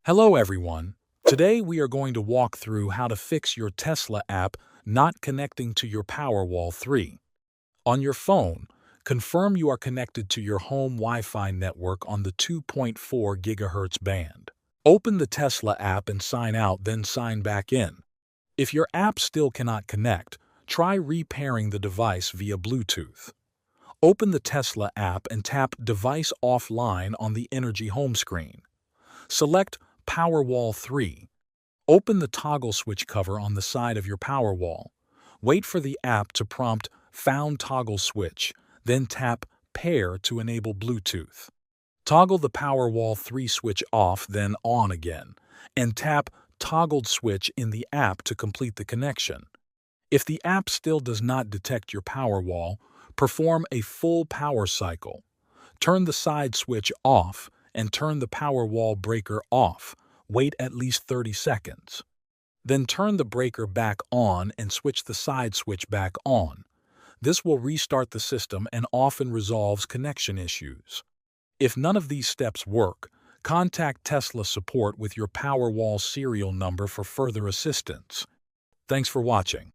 Hello everyone. Today we are going to walk through how to fix your Tesla app not connecting to your Powerwall 3. On your phone, confirm you are connected to your home Wi-Fi network on the 2.4 GHz band. Open the Tesla app and sign out, then sign back in. If your app still cannot connect, try repairing the device via Bluetooth. Open the Tesla app and tap Device Offline on the Energy home screen. Select Powerwall 3. Open the toggle switch cover on the side of your Powerwall. Wait for the app to prompt Found Toggle Switch, then tap Pair to enable Bluetooth. Toggle the Powerwall 3 switch off, then on again, and tap Toggled Switch in the app to complete the connection. If the app still does not detect your Powerwall, perform a full power cycle. Turn the side switch off and turn the Powerwall breaker off. Wait at least 30 seconds. Then turn the breaker back on and switch the side switch back on. This will restart the system and often resolves connection issues. If none of these steps work, contact Tesla support with your Powerwall serial number for further assistance. Thanks for watching.